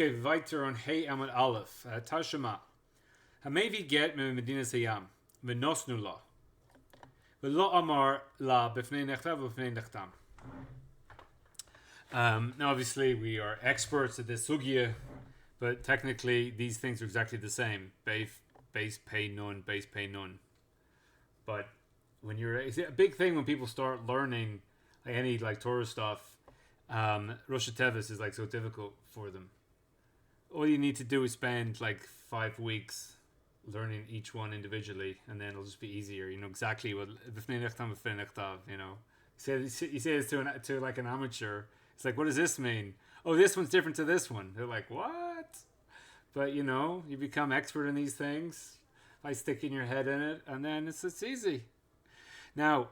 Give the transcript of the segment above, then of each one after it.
Okay, weiter on Hey Amad Aleph. Tashema. Hamevi get me Medina Sayam. Venosnu la. Velo Amar la b'fnei nechtav b'fnei nechtam. Now, obviously, we are experts at this sugya, but technically, these things are exactly the same. Base pay nun, base pay nun. But when it's a big thing when people start learning any Torah stuff. Rosh Tevis is so difficult for them. All you need to do is spend 5 weeks learning each one individually, and then it'll just be easier. You know exactly what you know. You say this to an amateur. It's what does this mean? Oh, this one's different to this one. They're like, what? But you become expert in these things by sticking your head in it, and then it's easy. Now,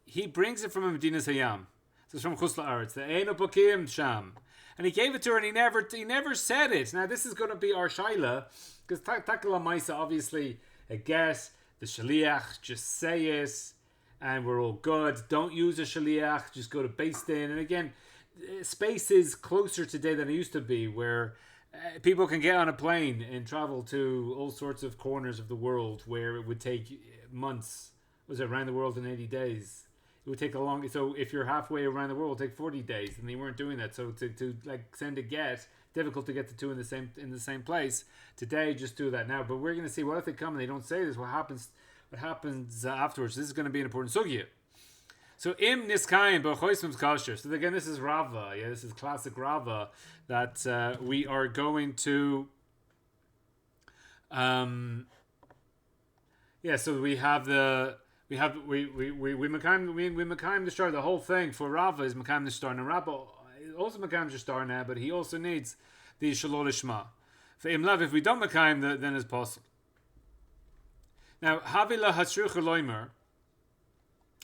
he brings it from a Medina Sayam. So it's from Chus La'aretz. The Eino Bokim Sham. And he gave it to her, and he never said it. Now, this is going to be our shaila, because Takala Maisa, obviously, a guess, the shaliach, just say it, and we're all good. Don't use a shaliach, just go to Beis Din. And again, space is closer today than it used to be, where people can get on a plane and travel to all sorts of corners of the world where it would take months. Was it around the world in 80 days? It would take a long. So if you're halfway around the world, it would take 40 days, and they weren't doing that. So to send a get, difficult to get the two in the same place. Today, just do that now. But we're going to see what if they come and they don't say this. What happens? What happens afterwards? This is going to be an important sugya. So im niskayim b'choismim kasher. So again, this is Rava. Yeah, this is classic Rava that we are going to. So we have the. We Makayim the star. The whole thing for Rava is Makayim the star. And Rava also Makayim the star now, but he also needs the Shalol Lishma. For Imlav, if we don't Makayim, then it's possible. Now, Havila Hatzruch Loimer.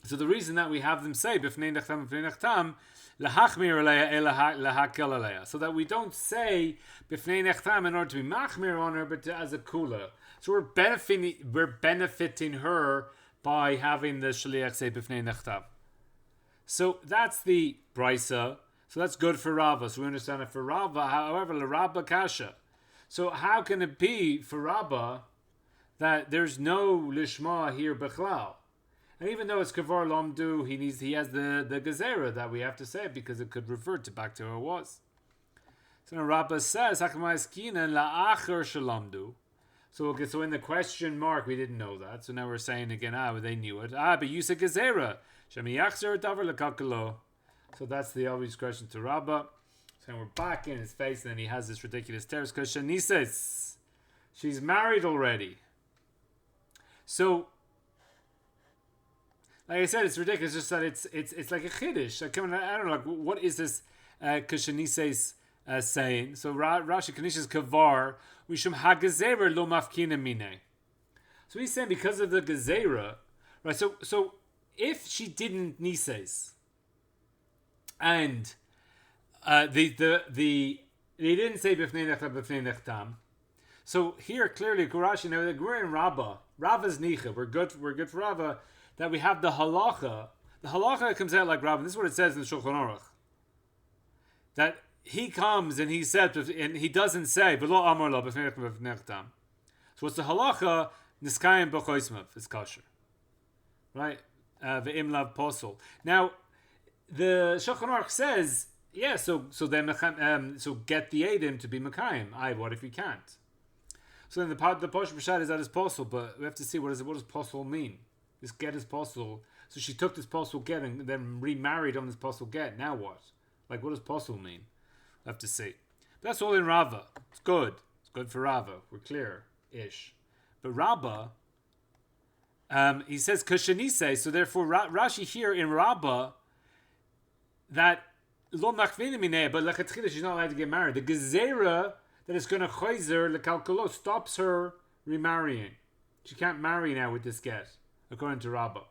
So the reason that we have them say B'fnei Nechtam B'fnei Nechtam Lahachmir Aleya Lahakel Aleya, so that we don't say B'fnei Nechtam in order to be Machmir on her, but as a kula. So we're benefiting her by having the shaliach say b'fnei nechtav. So that's the brisa. So that's good for Rava. So we understand it for Rava. However, the Rabba kasha. So how can it be for Rava that there's no lishma here b'chlal? And even though it's kavar lomdu, he has the gezerah that we have to say because it could revert back to how it was. So now Rabba says hakma eskina la'acher shalamdu. So in the question mark, we didn't know that. So now we're saying again, they knew it. But you said gezerah. So that's the obvious question to Rabbah. So we're back in his face, and then he has this ridiculous teres because Shani says she's married already. So, like I said, it's ridiculous. Just that it's like a chiddush. I don't know, what is this? Because Shani says. Saying so Rashi Kanish's kavar mishum hagazera lo mafkina mine. So he's saying because of the gezerah, right? So if she didn't nises, and they didn't say b'fnei nechtam. So here clearly Rashi now we're in Rava's nicha. We're good for Rava that we have the halacha. The halacha comes out like Rava. And this is what it says in the Shulchan Aruch. That he comes and he said, and he doesn't say, "V'lo amar lo b'fnei nechtam." So what's the halacha? Niskayim b'choismav is kosher, right? Ve'imlav posel. Now, the Shulchan Aruch says, yeah. So then, so get the Adim to be Makayim. What if you can't? So then the Posh B'Shad is that is posel, but we have to see what does posel mean. This get is posel. So she took this posel get and then remarried on this posel get. Now what? What does posel mean? We'll have to see. But that's all in Rava. It's good. It's good for Rava. We're clear-ish. But Rabba, he says kashanise. So therefore, Rashi here in Rabba that lo machvina mineh, but leketchila she's not allowed to get married. The gezerah that is going to chayzer lekalkalo stops her remarrying. She can't marry now with this get, according to Rabba.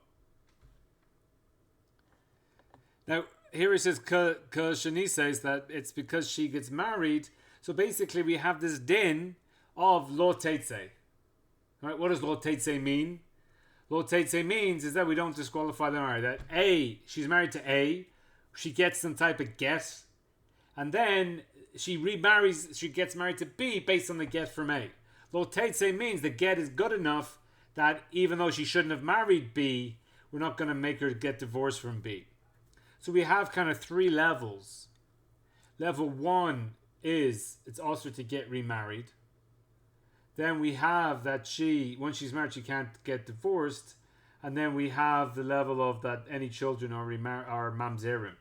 Now. Here he says, Shani says that it's because she gets married. So basically we have this din of lo teitze. Right? What does lo teitze mean? Lo teitze means is that we don't disqualify the marriage. That she's married to she gets some type of get, and then she remarries, she gets married to B based on the get from A. Lo teitze means the get is good enough that even though she shouldn't have married B, we're not going to make her get divorced from B. So we have kind of three levels. Level 1 is it's also to get remarried. Then we have that once she's married, she can't get divorced. And then we have the level of that any children are mamzerim.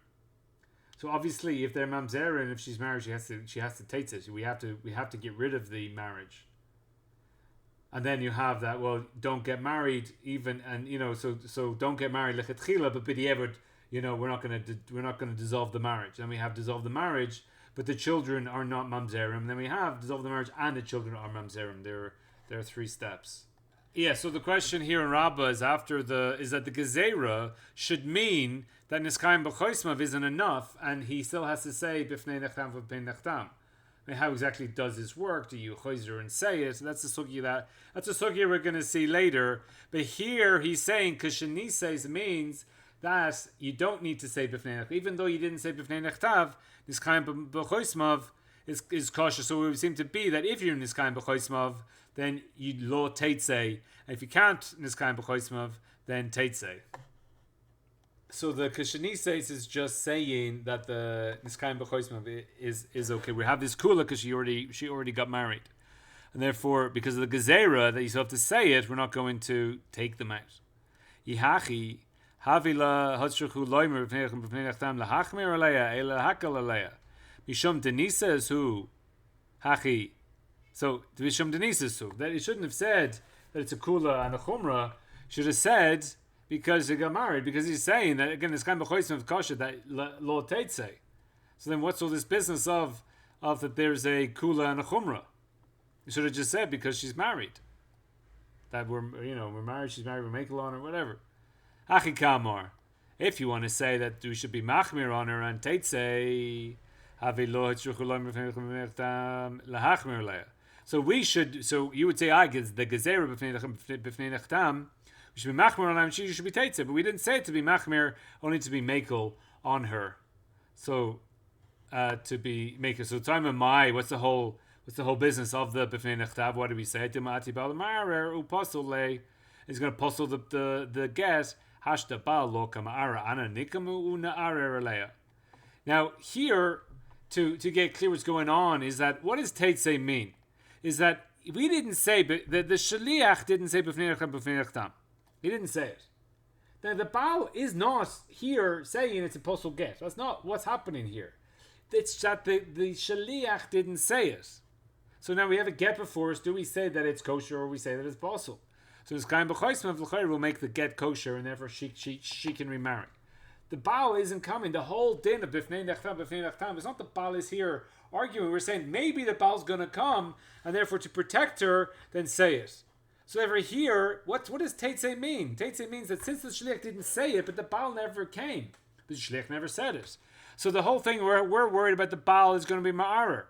So obviously, if they're mamzerim, if she's married, she has to take it. We have to get rid of the marriage. And then you have that, well, don't get married even, and so don't get married לכתחלה, but b'diavad, we're not going to dissolve the marriage. Then we have dissolve the marriage, but the children are not mamzerim. Then we have dissolve the marriage and the children are mamzerim. There are 3 steps. Yeah, so the question here in Rabbah is that the gezerah should mean that niskayim b'chotmiv isn't enough, and he still has to say b'fnei nechtam v'b'fnei nechtam. I mean, how exactly does this work? Do you choizer and say it? That's a sugya we're going to see later. But here he's saying kashani says means that you don't need to say b'fnei nechtam, even though you didn't say b'fnei nechtav. Niskayim b'chotmiv is kosher. So it would seem to be that if you're niskayim b'chotmiv, then you lo teitzei. And if you can't niskayim b'chotmiv, then teitzei. So the kashani says is just saying that the niskayim b'chotmiv is okay. We have this kula because she already got married, and therefore because of the gezerah that you still have to say it, we're not going to take them out. Yihachi havila hatzruchu loimer b'fnei nechtam lahachmir aleya ela hakal aleya mishum tnishah is who hachi. So mishum tnishah is who that it shouldn't have said that it's a kula and a chumrah. Should have said because they got married, because he's saying that again this kind of b'chotmiv kosher that lo teitzei. So then what's all this business of that there's a kula and a chumrah? You should have just said because she's married. That we're married, she's married, we're making on or whatever. Achi kamar. If you want to say that we should be machmir on her and teitzei, havi lo hitzruchu lahachmir leya. So you would say I get the gezerah b'fnei nechtam. We should be machmir on her and she should be teitzei, but we didn't say it to be machmir, only to be makel on her. So to be makel. So time of my what's the whole business of the b'fnei nechtav? What do we say? Timati bal ma'arer u'posel le is going to posel the get hashta bal lo kama'ara ana nikamu u'na'arer leya. Now here to get clear what's going on is that what does teitzei mean? Is that we didn't say, but the shaliach didn't say b'fnei nechtam. He didn't say it. Now the Baal is not here saying it's a posel get. That's not what's happening here. It's that the shaliach didn't say it. So now we have a get before us. Do we say that it's kosher or we say that it's posel? So this kind of b'chotmiv will make the get kosher and therefore she can remarry. The Baal isn't coming. The whole din of b'fnei nechtam. It's not the Baal is here arguing. We're saying maybe the Baal's going to come and therefore to protect her, then say it. So over here, what does teitzei mean? Teitzei means that since the shliach didn't say it, but the Baal never came. The shliach never said it. So the whole thing, we're worried about the Baal is going to be ma'arer.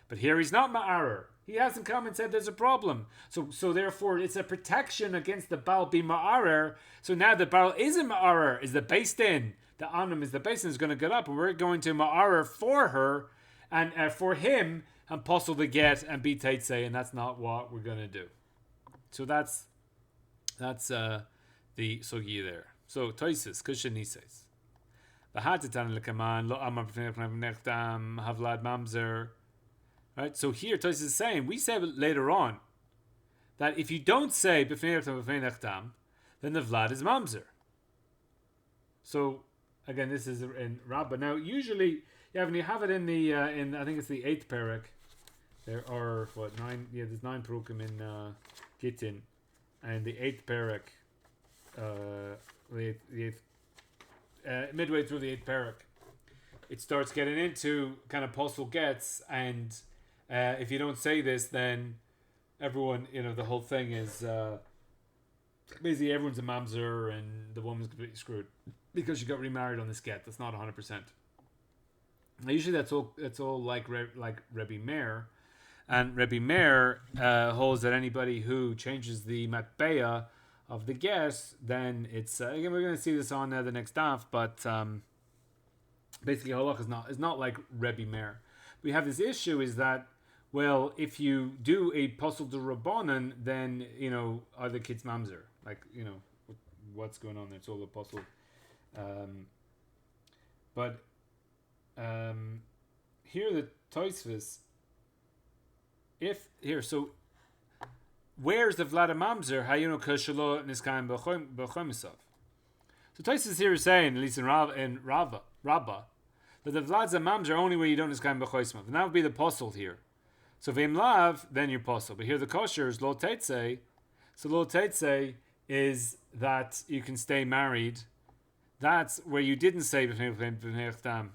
But here he's not ma'arer. He hasn't come and said there's a problem. So therefore, it's a protection against the Baal be ma'arer. So now the Baal isn't ma'arer, is the based in. The anum is the based in, is going to get up, and we're going to ma'arer for her, and for him, and posel the get, and be teitzei, and that's not what we're going to do. So that's the sugya there. So toises kashani says, "V'hatitan lekaman lo amar b'fnei nechtam havlad mamzer." Right. So here toises is saying we say later on that if you don't say b'fnei nechtam, then the vlad is mamzer. So again, this is in Rabbah. Now usually, when you have it in the in I think it's the 8th parak. There are 9? Yeah, there's 9 perukim in Gittin, and the 8th parak, midway through the 8th parak, it starts getting into kind of postal gets, and if you don't say this, then everyone, the whole thing is basically everyone's a mamzer, and the woman's completely screwed because she got remarried on this get. That's not 100%. Now, usually that's all like Rebbe Meir. And Rebbe Meir holds that anybody who changes the matbeya of the guess, then it's again we're going to see this on the next daf, but basically halach is not like Rebbe Meir. we have this issue is that, well, if you do a posel to Rabbanan, then, are the kids mamzer? Like, what's going on there? It's all a posel. But here the Tosfos, so where's the Vlad mamzer? Hayuno kashalo niskayim b'chomisav. So Tosfos here is saying, at least in Rabbah, that the Vlad's mamzer only where you don't niskayim b'chomisav, and that would be the posel here. So v'im then you're posel. But here the kosher is lo tetzei. So lo tetzei is that you can stay married. That's where you didn't say b'fnei dam.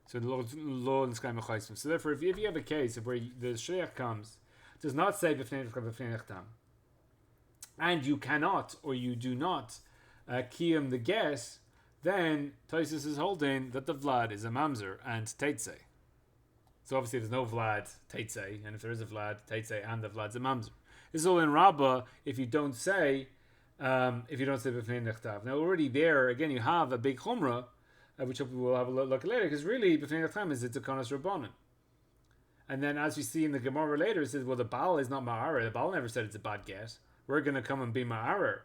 So lo niskayim b'chomisav. So therefore, if you have a case of where the shliach comes, does not say b'fnei dam, and you cannot or you do not kiyum the get, then Tosfos is holding that the Vlad is a mamzer and tetzei. So obviously there's no Vlad, Teitzei, and if there is a Vlad, Teitzei, and the Vlad's a mamzer. This is all in Rabbah if you don't say b'fnei nechtav. Now already there, again, you have a big chumrah, which we'll have a look at later, because really b'fnei nechtav is it's a konas rabbanon. And then as we see in the Gemara later, it says, well, the Baal is not ma'arer. The Baal never said it's a bad get. We're going to come and be ma'arer.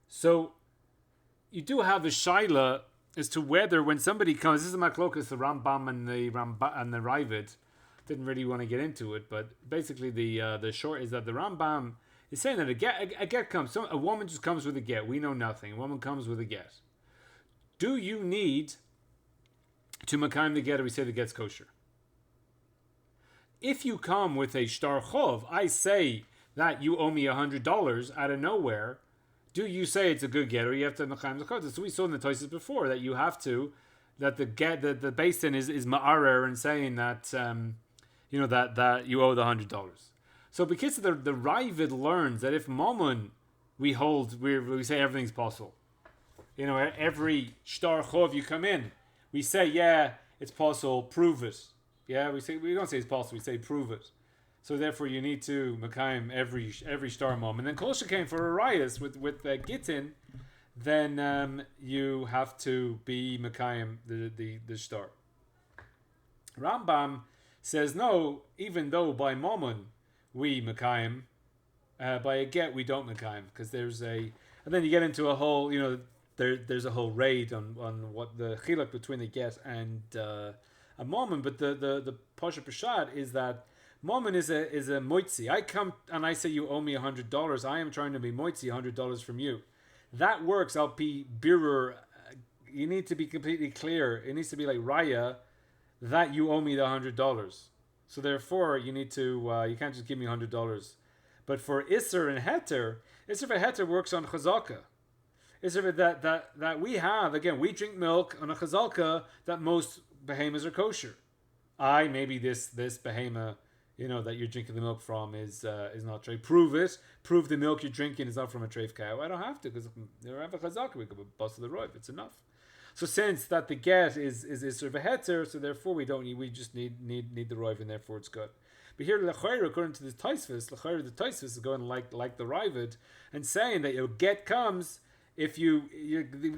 So you do have a shaila as to whether when somebody comes, this is Maklokas, the Rambam and the Ravid didn't really want to get into it, but basically the short is that the Rambam is saying that a get comes. A woman just comes with a get. We know nothing. A woman comes with a get. Do you need to makayim the get, or we say the get's kosher? If you come with a shtar chov, I say that you owe me $100 out of nowhere. Do you say it's a good get, or you have to makayim the kodesh? So we saw in the Tosfos before that you have to, that the get, the basin is ma'arer and saying that that you owe the $100. So because the Ravid learns that if Mammon we hold, we say everything's possible. Every shtar chov you come in, we say it's possible, prove it. Yeah, we don't say it's possible, we say prove it. So therefore, you need to makayim every shtar mom, and then kol shekein for a rayas with Gittin, then you have to be makayim the shtar. Rambam says no, even though by mammon we makayim, by a get we don't makayim, because there's and then you get into a whole there's a whole raid on what the chiluk between the get and a mammon, but the pasha pashad is that Mammon is a moitzi. I come and I say you owe me $100. I am trying to be moitzi $100 from you. That works. I'll be birur. You need to be completely clear. It needs to be like raya that you owe me the $100. So therefore, you need to. You can't just give me $100. But for Isser and Heter, Isser and Heter works on chazaka. Isser that we have again. We drink milk on a chazaka that most behemoths are kosher. Maybe this behemah, that you're drinking the milk from is not treif. Prove it. Prove the milk you're drinking is not from a treif cow. I don't have to, because they have a chazaka. We could bust the roiv. It's enough. So since that the get is sort of a heter, so therefore we just need the roiv, and therefore it's good. But here, l'chayr, according to the Tosfos, the Tosfos is going like the Ravid and saying that your get comes if you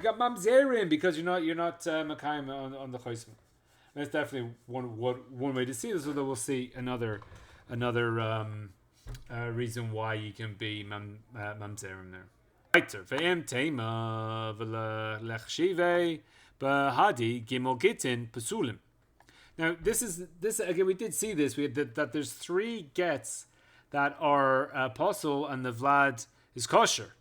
got mamzerim because you're not makayim on the chosma. That's definitely one way to see this. Although we'll see another reason why you can be mamzerim there. Ve'em tema v'lechshivei b'hadi gimel gittin pesulim. Now this again. We did see this. We had that there's 3 gets that are apostle and the Vlad is kosher.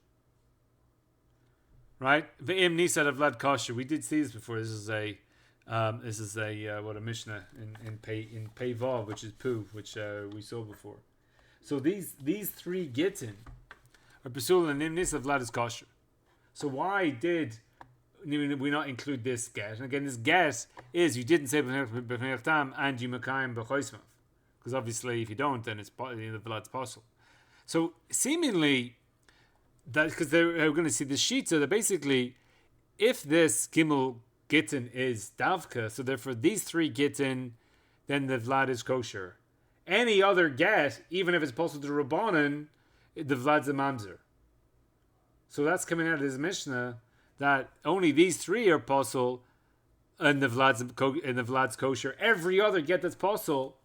Right? Ve'em nisa the Vlad kosher. We did see this before. This is a what a Mishnah in Pei Vav, which is Pu, which we saw before. So these 3 Gittin are Pesul and Nimnis of Vlad is kosher. So why did we not include this get? And again, this get is you didn't say b'fnei tam and you makayim b'choismav, because obviously if you don't, then it's the Vlad's possible. So seemingly that because they're going to see the shita that basically if this Gimel Gittin is davka, so therefore these 3 Gittin, then the Vlad is kosher. Any other get, even if it's possible to Rabbanan, the Vlad's a mamzer. So that's coming out of this Mishnah that only these 3 are possible, in the Vlad's kosher. Every other get that's possible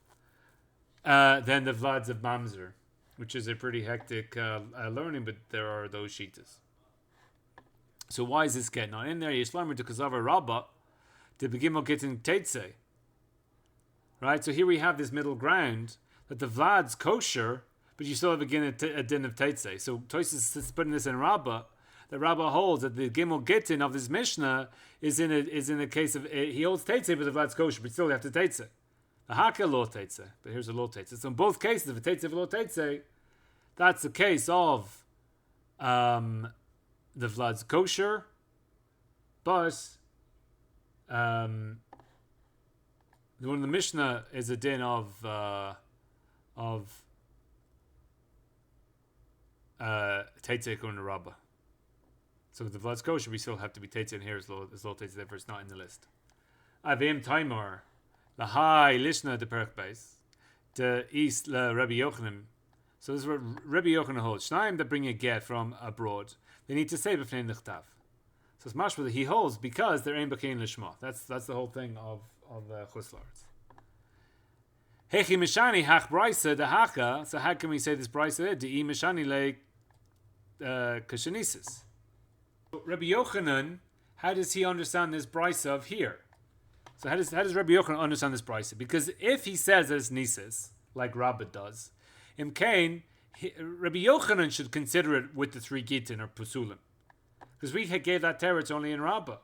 than the Vlad's of Mamzer, which is a pretty hectic learning, but there are those shitas. So why is this get not in there? Yishlamar to Kazavar Rabba to begin Gittin Teitzei. Right? So here we have this middle ground that the Vlad's kosher, but you still have a din of Teitzei. So Tosis is putting this in Rabba. The Rabba holds that the Gimel Gittin of this Mishnah is in a case of he holds Teitzei, but the Vlad's kosher, but still you have to Teitzei. The Haka lo Teitzei, but here's a lo Teitzei. So in both cases, if a Teitzei lo Teitzei, that's the case of the Vlad's kosher, but the one in the Mishnah is a din of Teitzei going to Rabba. So with the Vlad's kosher, we still have to be Teitzei, and here is lo Teitzei, therefore it's not in the list. Avim Taimar, the high Lishna the Perch base, the East la Rabbi Yochanan. So this is what Rabbi Yochanan holds. Shnaim that bring a get from abroad, they need to say b'fnei nechtav. So it's mashma that he holds because they're ein b'kein lishma. That's the whole thing of chuslaritz. Hechi mishani hach brisa the haka. So how can we say this brisa there? De'i mishani le kashanisis. Rabbi Yochanan, how does he understand this brisa of here? So how does Rabbi Yochanan understand this brisa? Because if he says that it's nisis, like Rabbah does, in Cain, Rabbi Yochanan should consider it with the 3 Gittin or Pusulim. Because we gave that teretz only in Rabbah.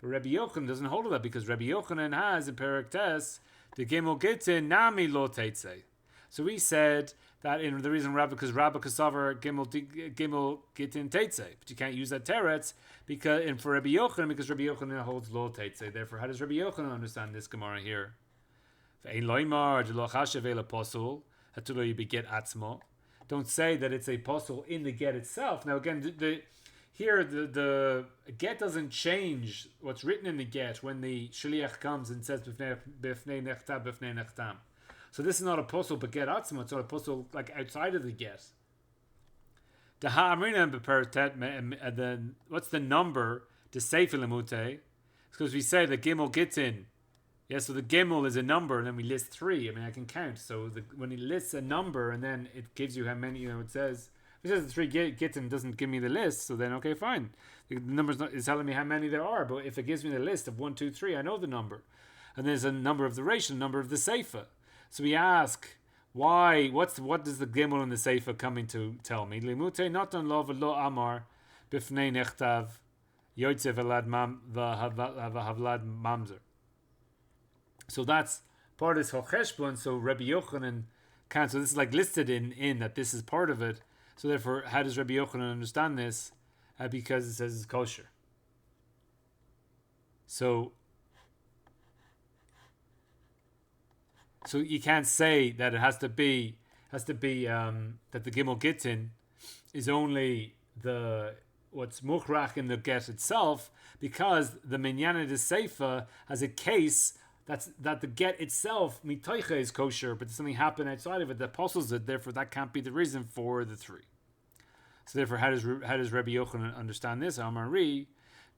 But Rabbi Yochanan doesn't hold of that because Rabbi Yochanan has in Perek Tes the Gimel Gittin Nami Lo Teitzei. So we said that in the reason Rabbah, because Rabbah Kasavar Gimel Gittin Teitzei, but you can't use that teretz because and for Rabbi Yochanan because Rabbi Yochanan holds Lo Teitzei. Therefore, how does Rabbi Yochanan understand this Gemara here? Ve'ein loymar de lo chashav el apostle hatulo yibeget atzmo. Don't say that it's a posel in the get itself. Now again, the get doesn't change what's written in the get when the shliach comes and says b'fnei nechtam b'fnei nechtam. So this is not a posel but get atzmo. It's not a posel like outside of the get. The ha'amrina b'pertet then what's the number to sefer lemute? Because we say the gimel gittin. Yeah, so the gimel is a number, and then we list 3. I mean, I can count. So when he lists a number, and then it gives you how many, it says, if it says the 3 Gittin doesn't give me the list, so then, okay, fine. The number is telling me how many there are, but if it gives me the list of 1, 2, 3, I know the number. And there's a number of the ration, number of the Seifa. So we ask, why, what does the gimel and the Seifa coming to tell me? Limute natan lo v'lo amar b'fnei nechtav yoytze v'lad mamzer. So that's part of this Hocheshbon. So Rabbi Yochanan can't. So this is like listed in that this is part of it. So therefore, how does Rabbi Yochanan understand this? Because it says it's kosher. So you can't say that it has to be that the Gimel Gittin is only what's muchrach in the get itself, because the minyan de seifa has a case that the get itself mitoicha is kosher, but something happened outside of it that apostles it. Therefore, that can't be the reason for the 3. So therefore, how does Rabbi Yochanan understand this? Amari,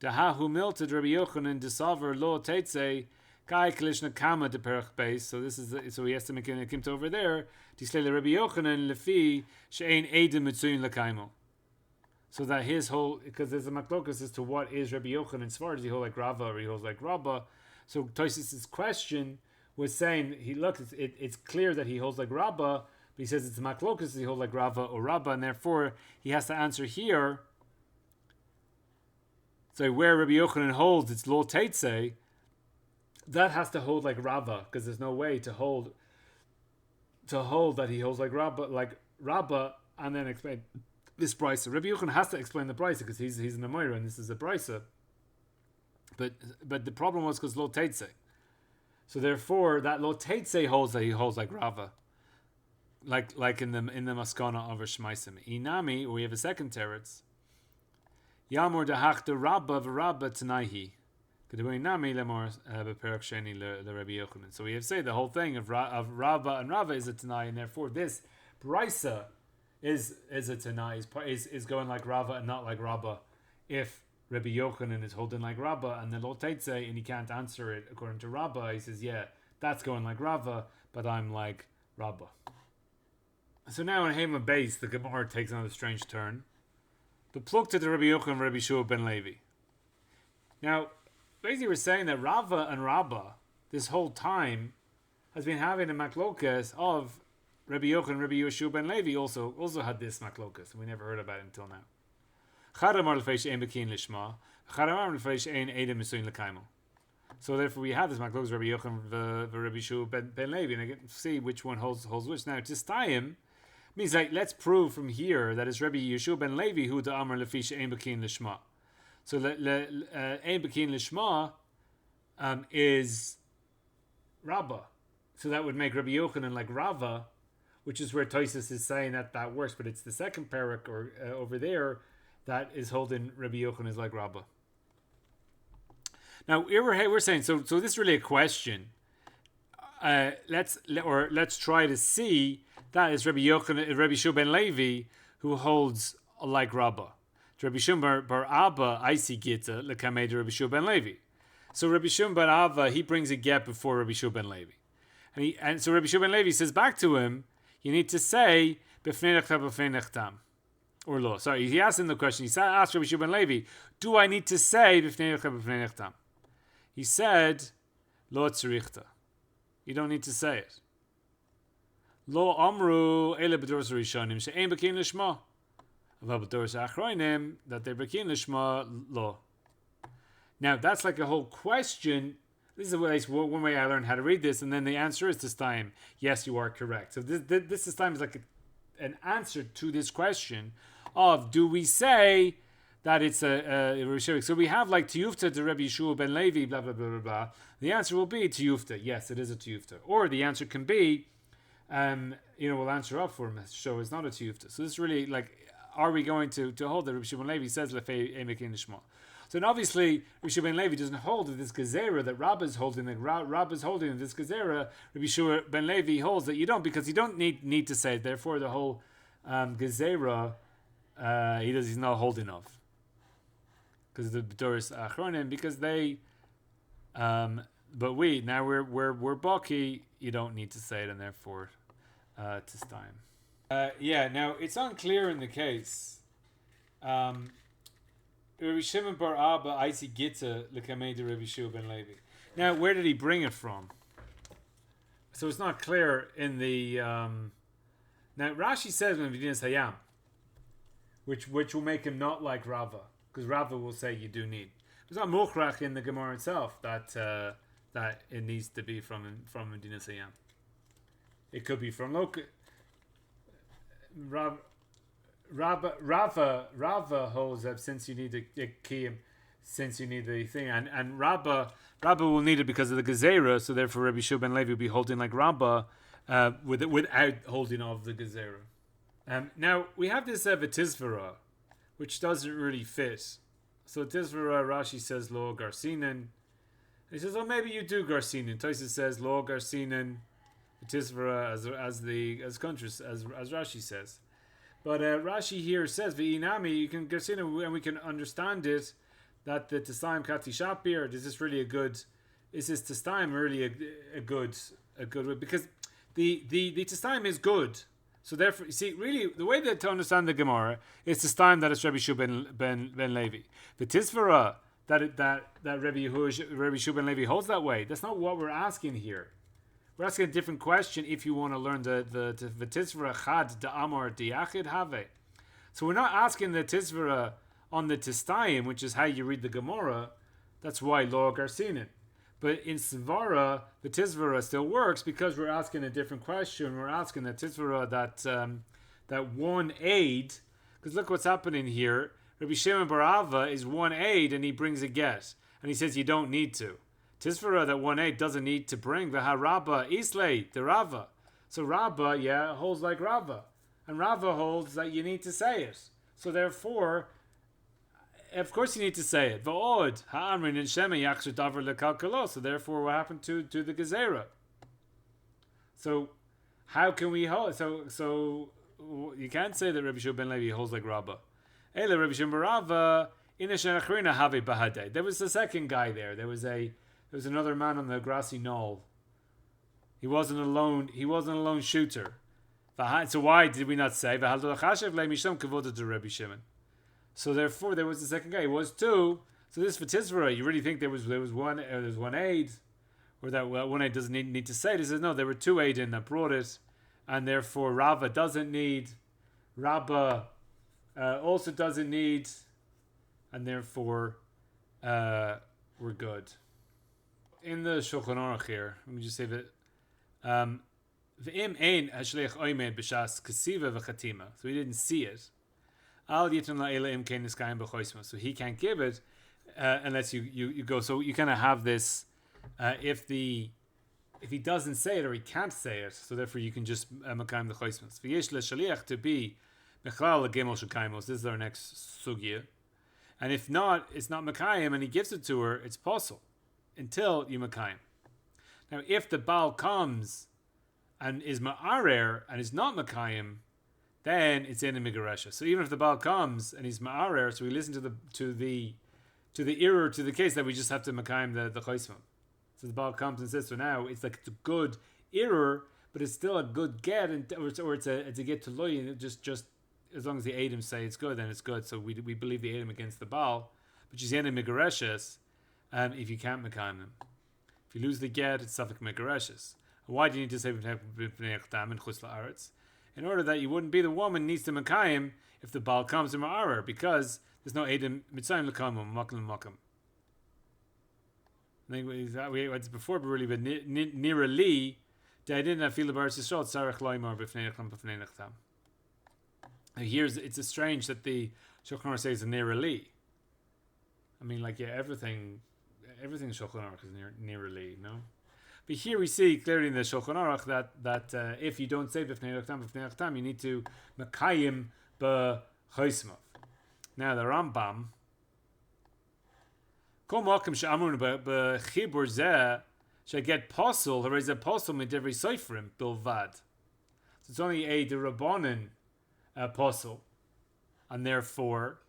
dahahu milted Rabbi Yochanan desaver lo teitzei kai klishna kama de perach base. So this is so he has to make a kimta over there. Dislele Rabbi Yochanan lefi shein Adim mitzuyin lekaimo. So that his whole, because there's a maklokas as to what is Rabbi Yochanan as far as he holds like Rava or he holds like Rabba. So Tosis's question was saying, it's clear that he holds like Rabba, but he says it's maklokas, he holds like Rava or Rabba, and therefore he has to answer here. So where Rabbi Yochanan holds it's lo teitzei, that has to hold like Rava, because there's no way to hold that he holds like Rabba, and then explain this brisa. Rabbi Yochanan has to explain the brisa because he's an Amora and this is a brisa. But the problem was because lo teitzei. So therefore, that lo teitzei holds that he holds like Rava, like in the maskana of Shmaisim. Inami, we have a second teretz. Yamor dahach de Rabba v'Rabba tanahi. Kedewinami lemor beperak sheni le Rabbi Yochanan. So we have to say the whole thing of Rabba and Rava is a tanai, and therefore this brisa is a tanai, is going like Rava and not like Rabba. If Rabbi Yochanan is holding like Rabbah, and the Lo Teitze, and he can't answer it according to Rabbah. He says, yeah, that's going like Rabbah, but I'm like Rabbah. So now in Hema base, the Gemara takes another strange turn. The plug to the Rabbi Yochanan, Rabbi Shua ben Levi. Now, basically we're saying that Rava and Rabbah, this whole time, has been having a maklokas of Rabbi Yochanan, Rabbi Yeshua ben Levi also had this maklokas, and we never heard about it until now. So therefore we have this maklokas Rabbi Yochanan, Rabbi Yeshua ben Levi, and I can see which one holds which. Now, Tistayim means like, let's prove from here that it's Rabbi Yeshua ben Levi who the Amar lefi she'ein bekin lishma. So ein bekin lishma is Rabbah. So that would make Rabbi Yochanan like Rava, which is where Tosis is saying that works. But it's the second parak or over there that is holding Rabbi Yochanan is like Rabbah. Now we're saying so this is really a question. Let's try to see that is Rabbi Yochanan, Rabbi Shua ben Levi who holds like Rabbah. Rabbi Shimon bar Abba, I see Gittin, lekamei Rabbi Shua ben Levi. So Rabbi Shimon bar Abba, he brings a get before Rabbi Shua ben Levi. And so Rabbi Shua ben Levi says back to him, you need to say, b'fnei nechtam, b'fnei nechtam. Or lo. Sorry, he asked him the question. He asked Rabbi Shua ben Levi, do I need to say, b'fnei nechtam, b'fnei nechtam? He said, lo tzrichta. You don't need to say it. Lo amru, ele b'doros rishonim, she'ein bekin lishma. That they're bekin lishma lo. Now that's like a whole question. This is one way I learned how to read this, and then the answer is this time, yes, you are correct. So this time is like an answer to this question of, do we say that it's a so we have like tiyufta to Rabbi Yeshua ben Levi, blah blah blah blah blah. The answer will be tiyufta. Yes, it is a tiyufta. Or the answer can be, we'll answer up for him. So it's not a tiyufta. So this is really like, are we going to hold that Rabbi Shua ben Levi says lefei emekin lishma? So then obviously Rabbi Shua ben Levi doesn't hold that this gezerah that Rabbah is holding, that Rabbah is holding this gezerah. Rabbi Shua ben Levi holds that you don't, because you don't need to say it. Therefore, the whole gezerah he's not holding of, because the B'doros Achronim, because they but we're baki, you don't need to say it, and therefore it's time. Now it's unclear in the case. Rabbi Shimon bar Abba, I see Gittin, lekamei de Rabbi Shua ben Levi. Now, where did he bring it from? So it's not clear in the. Now Rashi says when Vidin Hayam, which will make him not like Rava, because Rava will say you do need. It's not mukhrach in the Gemara itself that it needs to be from Vidin Hayam. It could be from Rava holds up since you need a kiyum, since you need the thing, and Rabba will need it because of the gezerah. So therefore, Rabbi Shua ben Levi will be holding like Rabba, without holding of the gezerah. Now we have this v'tizvara, which doesn't really fit. So tizvara, Rashi says lo garsinen. He says, oh, maybe you do garsinen. Tosis says lo garsinen, v'tizvara as Rashi says. But Rashi here says, "V'inami," you can get in and we can understand it that the Testayim Kati Shapir. Is this really a good? Is this Testayim really a good way? Because the Testayim is good. So therefore, you see, really, the way that to understand the Gemara is Testayim that it's Rabbi Shua ben Levi. The Tisvara that Rabbi Shua ben Levi holds that way. That's not what we're asking here. We're asking a different question if you want to learn the Tisvara Chad the Amor the Yachid Have. So we're not asking the Tisvara on the Testayim, which is how you read the Gemara. That's why Lo Garsinin. But in Svara, the Tisvara still works because we're asking a different question. We're asking the Tisvara that one aid, because look what's happening here. Rabbi Shimon bar Ava is one aid and he brings a get. And he says you don't need to. Tisvara that 1/8 doesn't need to bring the Harabba Islay, the Rava. So Rabba, holds like Rava. And Rava holds that you need to say it. So therefore, of course you need to say it. V'od, ha'amrin and shema yakshu davar lekalkalo. So therefore, what happened to the Gezerah? So how can we hold? So you can't say that Rabbi Shua ben Levi holds like Rabba. Ela Rabbi Shimon bar Ava There was a second guy there. There was another man on the grassy knoll. He wasn't alone. He wasn't a lone shooter. So why did we not say? So therefore, there was the second guy. It was two. So this for Tisra, you really think there was one? There's one aid, or that one aid doesn't need to say it? He says no. There were two aidin that brought it, and therefore Rava doesn't need. Rabba also doesn't need, and therefore we're good. In the Shulchan Aruch here, let me just say that. V'im ein hashleich oimed b'shas kasiva v'chatima. So he didn't see it. Al yitun la'ela im kein niskayim b'choisma. So he can't give it unless you go. So you kind of have this. If he doesn't say it or he can't say it, so therefore you can just makayim the choismas. V'yesh le'shaliach to be mechlal l'gemol shekaimos. This is our next sugya. And if not, it's not makayim, and he gives it to her. It's possible until you makayim. Now, if the Baal comes and is ma'arer and is not makayim, then it's in a migaresha. So even if the Baal comes and he's ma'arer, so we listen to the error, to the case that we just have to makayim the choisma. So the Baal comes and says, so now it's like it's a good error, but it's still a good get, or it's a get to loy, and just as long as the Adam say it's good, then it's good. So we believe the Adam against the Baal, but she's in a migareshes, if you can't makayim them. If you lose the get, it's suffix megareshes. Why do you need to say in order that you wouldn't be the woman needs to makayim if the Baal comes to ma'arer, because there's no Adam mitzayim l'kamum makam l'makam. I think we had this before, but really, but nira li, I didn't feel the baris yisrael tzarech loymar b'fnei nechtam b'fnei nechtam. Here's it's strange that the Shulchan Aruch says nira li. I mean, like everything Shulchan Aruch is nearly, no? But here we see clearly in the Shulchan Aruch that if you don't say b'fnei nechtam, you need to makayim b'choismav. Now the Rambam, kol makom she'amrun b'chibur zeh sheget posel, there is a posel midivri soifrim bilvad. So it's only a derabanan posel, and therefore.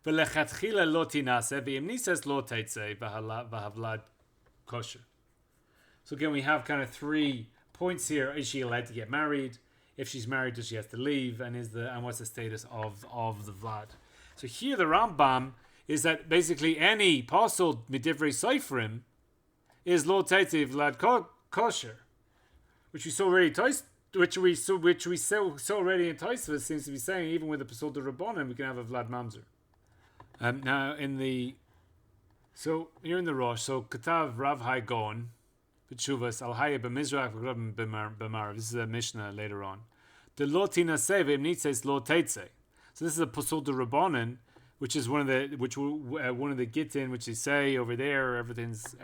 Letchila lo tinase v'imnises lo teitze v'havlad kosher. So again, we have kind of 3 points here. Is she allowed to get married? If she's married, does she have to leave? And what's the status of the vlad? So here the Rambam is that basically any posel midivrei soifrim is lo teitze vlad kosher, which we saw already which we saw already in Tosfos seems to be saying even with the posel de rabbanan we can have a vlad mamzer. Now you're in the Rosh. So Katav Rav Hai Gon, B'tshuvas Al Hayya B'mizrach V'Rav B'mar. This is a Mishnah later on. The Lo Tinaseh V'Imnitzes Lo Teitze. So this is a Posol de Rabbanan, which is one of the Gittin, which they say over there everything's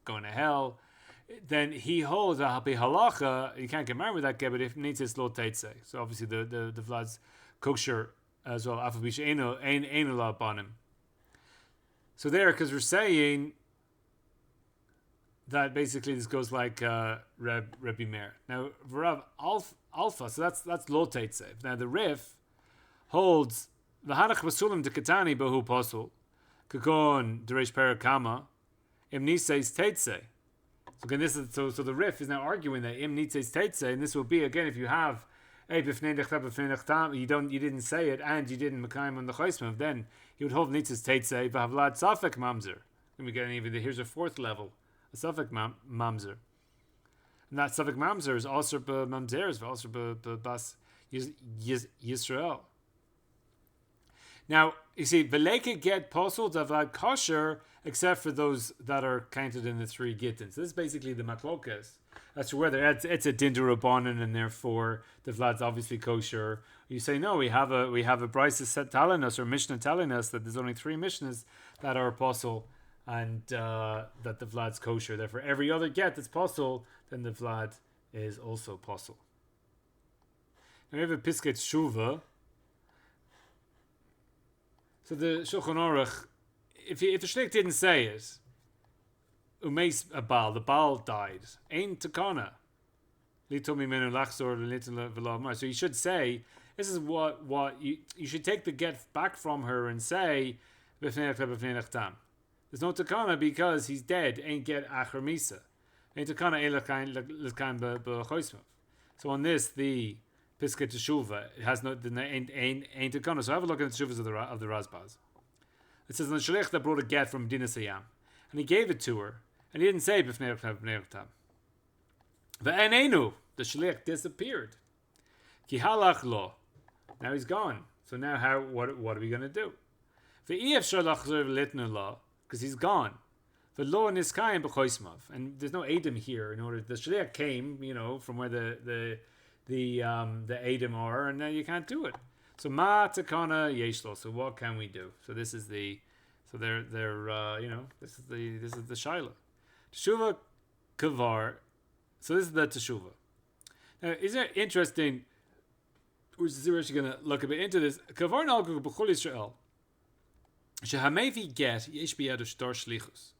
going to hell. Then he holds a happy halacha. You can't get married with that guy, but if Imnitzes Lo Teitze. So obviously the Vlad's kosher as well. Afav Sheino Ein Allah upon him. So there, because we're saying that basically this goes like Rebbe Meir. Now, V'rav Alpha, so that's Lo Teitze. Now the Rif holds V'hanach Basulim Dekatani Bahu Posel Kagon Deresh Perakama Im Niseis Teitze. So again, so the Rif is now arguing that Im Niseis Teitze, and this will be again if you have you didn't say it and you didn't makayim on the choismav, then he would hold nitzes teitze v'havlad safek mamzer. Then we get even here's a 4th level, a safek mamzer, and that safek mamzer is also mamzeres, also bas Yisrael. Now you see, veleke get posel davlad kosher except for those that are counted in the 3 gittins. So this is basically the maklokas. That's whether it's a din d'Rabbanan and therefore the vlad's obviously kosher. You say no, we have a brisa set telling us or Mishnah telling us that there's only 3 Mishnahs that are apostle and that the vlad's kosher. Therefore, every other get that's apostle, then the vlad is also apostle. Now we have a pisket shuva. So the Shulchan Aruch, if the shlik didn't say it. Umeis a Baal, the Baal died. Ein takana. Litomi menu lachzor l'nitin v'lamar. So you should say, this is what you should take the get back from her and say, b'fnei nechtam. There's no takana because he's dead. Ain't get acher misa. Ain't takana elakain b'choismav. So on this, the Piska Teshuva, it has no ain't takana. So have a look at the Teshuvas of the Razbaz. It says the shliach that brought a get from Dina Sayam, and he gave it to her, and he didn't say b'fnei nechtam. Ve'enenu, the shliach disappeared. Ki halach lo. Now he's gone. So now what are we going to do? Because he's gone. And there's no Adam here in order. The shliach came, from where the Adam are, and now you can't do it. So ma takana yeshlo. So what can we do? So this is this is the shaila. Teshuva kavar. So this is the teshuva. Now, is it interesting? We're actually going to look a bit into this. Kavar nalgu b'chol Yisrael. Shehamevi get yesh biyado shtar shlichus.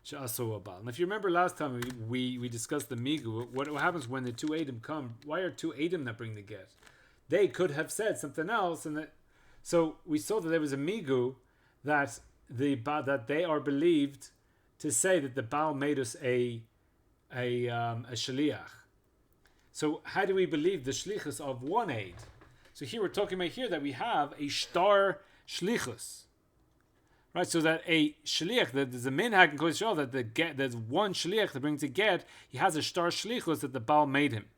She'aso abal. And if you remember last time we discussed the migu, what happens when the two Adam come? Why are two Adam that bring the get? They could have said something else, so we saw that there was a migu that they are believed to say that the Baal made us a shaliach. So how do we believe the shlichus of one aid? So here we're talking about here that we have a star shlichus, right? So that a shliach, that there's a minhag in Kol Yisrael that there's one shliach that brings a get. He has a star shlichus that the Baal made him.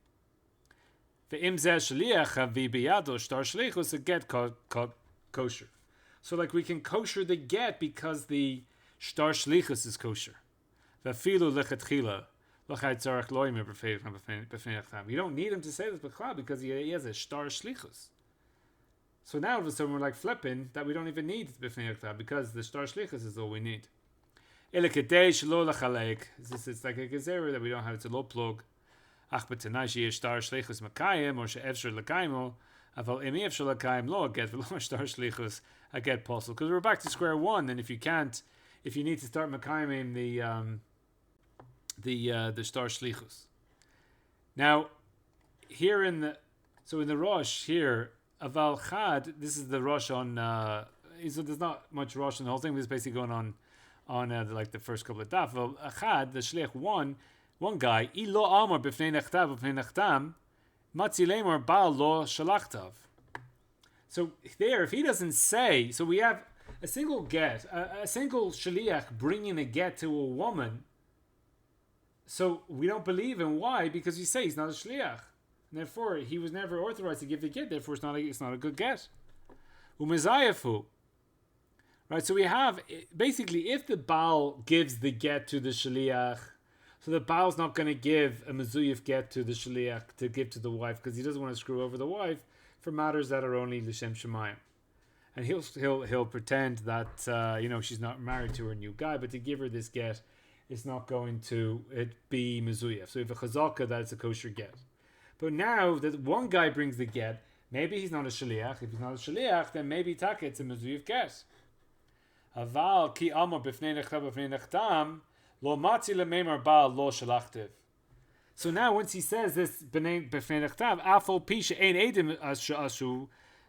Ve'im zeh shliach havi biyado star shlichus, a get kosher. So like we can kosher the get because the star shlichus is kosher. Ve'filu leketchila. You don't need him to say this because he has a star shlichus. So now all of a sudden we're like flipping that we don't even need because the star shlichus is all we need. It's like a gezerah that we don't have. It's a low plug. Tnשא star shlichus מקויים or שאפשר לקיימו, אבל אם אי אפשר לקיים לא הגט ולא star shlichus a get possible. Because we're back to square one, and if you need to start מקויים the star shlichus. Now, here in the Rosh here, aval chad, this is the Rosh on. So there's not much Rosh in the whole thing. This is basically going on like the first couple of daf. Aval chad, the shliach one guy. Ilo amar b'fnei nechtam matzi lemar baal lo shalachtav. So there, if he doesn't say, so we have a single get, a single shliach bringing a get to a woman. So we don't believe him. Why? Because we say he's not a shliach. And therefore, he was never authorized to give the get. Therefore, it's not a good get. Umezayafu. Right, so we have, basically, if the Baal gives the get to the shliach, so the Baal's not going to give a mezuyif get to the shliach to give to the wife because he doesn't want to screw over the wife for matters that are only l'shem shemayim. And he'll pretend that she's not married to her new guy, but to give her this get, it's not going to be mezuyif. So if a chazaka, that's a kosher get. But now that one guy brings the get, maybe he's not a shliach. If he's not a shliach, then maybe taka, it's a mezuyif get. Aval ki amar b'fnei nechtam lo matzi lemeimar baal lo shalachtiv. So now once he says this b'fnei nechtam afol pi she'en edim ashu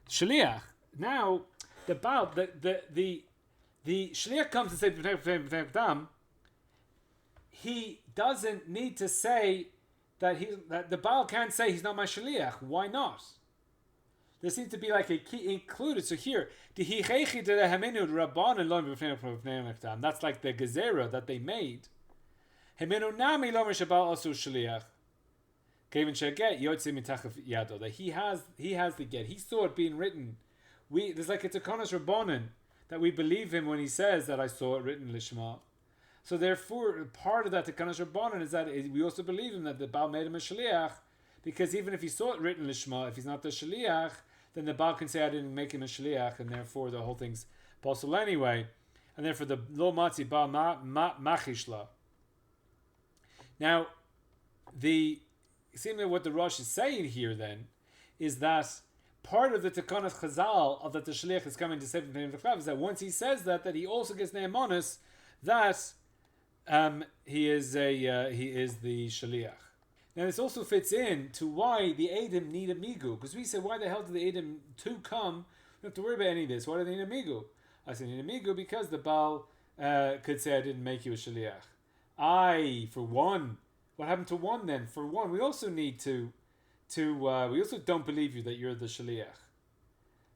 shliach. Now the baal the shliach comes and says b'fnei nechtam. He doesn't need to say that the Baal can't say he's not my shaliach. Why not? There seems to be like a key included. So here, that's like the gezerah that they made. That he has the get. He saw it being written. There's like a takanas rabbanan that we believe him when he says that I saw it written lishma. So therefore, part of that takanas rabbanan is that we also believe him that the Baal made him a shaliach, because even if he saw it written lishma, if he's not the shaliach, then the Baal can say I didn't make him a shaliach, and therefore the whole thing's possible anyway. And therefore the lo matzi Baal machishla. Now, seemingly what the Rosh is saying here then is that part of the takanas chazal of that the shaliach is coming to say is that once he says that he also gets ne'emanus that he is the shaliach. Now this also fits in to why the Adam need a migu, because we say why the hell do the Adam two come? We don't have to worry about any of this. Why do they need a migu? I say Namigu because the Baal could say I didn't make you a shaliach. For one, what happened to one then? For one, we also need to we also don't believe you that you're the shaliach.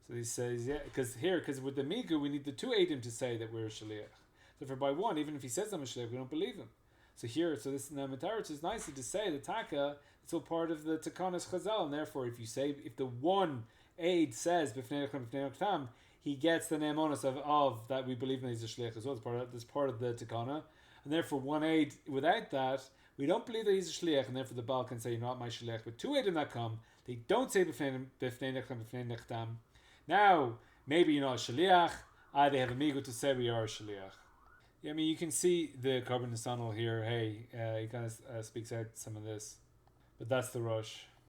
So he says, yeah, because with the migu we need the two Adim to say that we're a shaliach. So for by one, even if he says I'm a shaliach, we don't believe him. So this Naamantarich is nicely to say the taka, it's all part of the Takanas Chazal, and therefore if the one aid says b'fnei tam, he gets the neimonus of that we believe in he's a shliach as well. It's part of the Takana, and therefore one aid without that we don't believe that he's a shliach, and therefore the Baal can say you're not my shliach. But two Adim that come, they don't say b'fnei tam. Now maybe you're not a shliach. They have a migu to say we are a shliach. Yeah, I mean you can see the carbon nisanal here. Hey, he kind of speaks out some of this, but that's the rush.